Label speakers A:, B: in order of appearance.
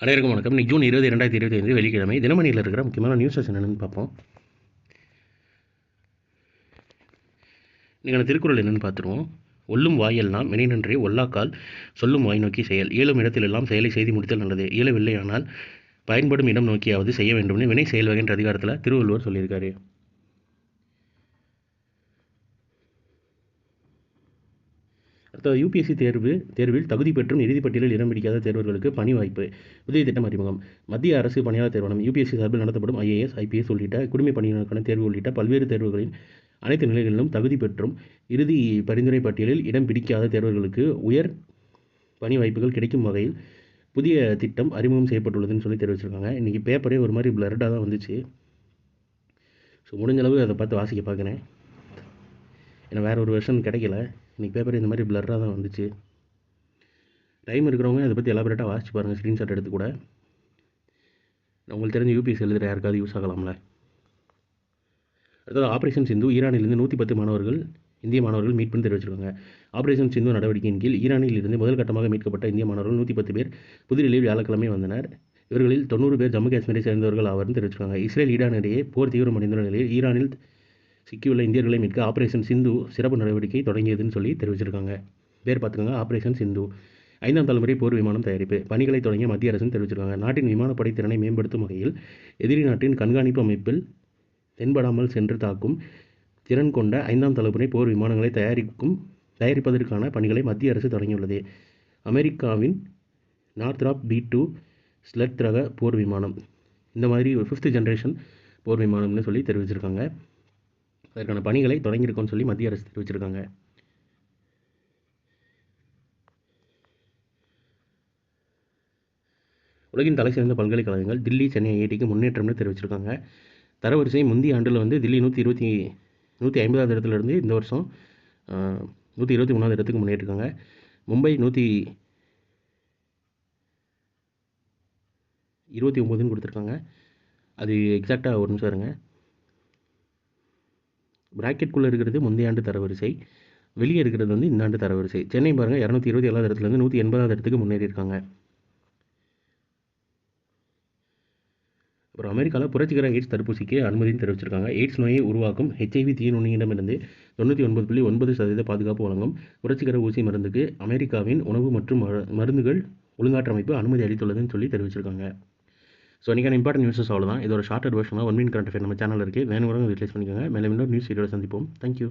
A: அனைவருக்கும் வணக்கம். இன்னைக்கு ஜூன் 20, 2025 வெள்ளிக்கிழமை. தினமணியில் இருக்கிற முக்கியமான நியூஸஸ் என்னென்னு பார்ப்போம். நீங்கள் திருக்குறள் என்னென்னு பார்த்துருவோம். ஒல்லும் வாயெல்லாம் வினைநன்றே ஒல்லாக்கால் சொல்லும் வாய் நோக்கி செயல். இயலும் இடத்திலெல்லாம் செயலை செய்து முடித்தல் நல்லது. இயலவில்லை ஆனால் பயன்படும் இடம் நோக்கியாவது செய்ய வேண்டும்னு வினை செயல் வகைன்ற அதிகாரத்தில் திருவள்ளுவர் சொல்லியிருக்காரு. அடுத்த யூபிஎஸ்சி தேர்வில் தகுதி பெற்றும் இறுதிப் பட்டியலில் இடம் பிடிக்காத தேர்வர்களுக்கு பணி வாய்ப்பு. புதிய திட்டம் அறிமுகம். மத்திய அரசு பணியாளர் தேர்வாணையம் யூபிஎஸ்சி சார்பில் நடத்தப்படும் ஐஏஎஸ், ஐபிஎஸ் உள்ளிட்ட குடிமை பணியினருக்கான தேர்வு உள்ளிட்ட பல்வேறு தேர்வுகளின் அனைத்து நிலைகளிலும் தகுதி பெற்றும் இறுதி பரிந்துரை பட்டியலில் இடம் பிடிக்காத தேர்வர்களுக்கு உயர் பணி வாய்ப்புகள் கிடைக்கும் வகையில் புதிய திட்டம் அறிமுகம் செய்யப்பட்டுள்ளதுன்னு சொல்லி தெரிவிச்சிருக்காங்க. இன்றைக்கி பேப்பரே ஒரு மாதிரி பிளர்டாக தான் வந்துச்சு. ஸோ முடிஞ்சளவு அதை பார்த்து வாசிக்க பார்க்குறேன். ஏன்னா வேறு ஒரு வெர்ஷன் கிடைக்கல. இன்றைக்கி பேப்பர் இந்த மாதிரி பிளர்ராக தான் வந்துச்சு. டைம் இருக்கிறவங்க அதை பற்றி எலாபரேட்டாக வாசிச்சு பாருங்கள், ஸ்க்ரீன்ஷாட் எடுத்து கூட. உங்களுக்கு தெரிஞ்ச யூபிஎஸ் எழுதுகிற யாருக்காவது யூஸ் ஆகலாம்ல. அடுத்தது ஆப்ரேஷன் சிந்து. ஈரானிலிருந்து 110 இந்திய மாணவர்கள் மீட்புன்னு தெரிவிச்சிருக்காங்க. ஆப்ரேஷன் சிந்து நடவடிக்கையின் கீழ் ஈரானில் இருந்து முதல் கட்டமாக மீட்கப்பட்ட இந்திய மாணவர்கள் 110 பேர் புதுதில்லியில் வியாழக்கிழமை வந்தனர். இவர்களில் 90 பேர் ஜம்மு காஷ்மீரை சேர்ந்தவர்கள் ஆவார்னு தெரிவிச்சிருக்காங்க. இஸ்ரேல் ஈரான் இடையே போர் தீவிரமடைந்துள்ள நிலையில் ஈரானில் சிக்கியுள்ள இந்தியர்களை மீட்க ஆப்ரேஷன் சிந்து சிறப்பு நடவடிக்கை தொடங்கியதுன்னு சொல்லி தெரிவிச்சிருக்காங்க. பேர் பார்த்துக்கோங்க, ஆப்ரேஷன் சிந்து. 5ஆம் தலைமுறை போர் விமானம் தயாரிப்பு பணிகளை தொடங்கிய மத்திய அரசுன்னு தெரிவிச்சிருக்காங்க. நாட்டின் விமானப்படை திறனை மேம்படுத்தும் வகையில் எதிரி நாட்டின் கண்காணிப்பு அமைப்பில் தென்படாமல் சென்று தாக்கும் திறன் கொண்ட 5ஆம் தலைமுறை போர் விமானங்களை தயாரிப்பதற்கான பணிகளை மத்திய அரசு தொடங்கியுள்ளது. அமெரிக்காவின் நார்த்ராப் B2 ஸ்லெட் ரக போர் விமானம் இந்த மாதிரி ஒரு 5th ஜென்ரேஷன் போர் விமானம்னு சொல்லி தெரிவிச்சிருக்காங்க. அதற்கான பணிகளை தொடங்கியிருக்கோன்னு சொல்லி மத்திய அரசு தெரிவிச்சிருக்காங்க. உலகின் தலை சிறந்த பல்கலைக்கழகங்கள் தில்லி, சென்னை ஐஐடிக்கு முன்னேற்றம்னு தெரிவிச்சிருக்காங்க. தரவரிசை முந்தைய ஆண்டில் தில்லி 150வது இடத்துல இருந்து இந்த வருஷம் 123வது இடத்துக்கு முன்னேற்றிருக்காங்க. மும்பை 129ன்னு கொடுத்துருக்காங்க. அது எக்ஸாக்டாக ஒரு நிமிஷம் இருங்க. பிராக்கெட்குள்ளே இருக்கிறது முந்தைய ஆண்டு தரவரிசை, வெளியே இருக்கிறது இந்த ஆண்டு தரவரிசை. சென்னை பாருங்கள் 227வது இடத்துலேருந்து 180வது இடத்துக்கு முன்னேறியிருக்காங்க. அப்புறம் அமெரிக்காவில் புரட்சிகர எய்ட்ஸ் தடுப்பூசிக்கு அனுமதின்னு தெரிவிச்சிருக்காங்க. எய்ட்ஸ் நோயை உருவாக்கும் HIV தீநுண்ணியிடமிருந்து 99.9% பாதுகாப்பு வழங்கும் புரட்சிகர ஊசி மருந்துக்கு அமெரிக்காவின் உணவு மற்றும் மருந்துகள் ஒழுங்காற்று அமைப்பு அனுமதி அளித்துள்ளதுன்னு சொல்லி தெரிவிச்சிருக்காங்க. ஸோ இன்றைக்கான இம்பார்ட்டன்ட் நியூஸஸ் அவ்வளோதான். இதோட ஷார்ட்டட் வெர்ஷனாக 1 மினிட் கரண்ட் அஃபேர் நம்ம சேனல் இருக்குது. வேணுங்கிறவங்க யூட்டிலைஸ் பண்ணிக்கோங்க. மேலே இன்னொரு நியூஸ் வீடியோவில் சந்திப்போம். தேங்க்யூ.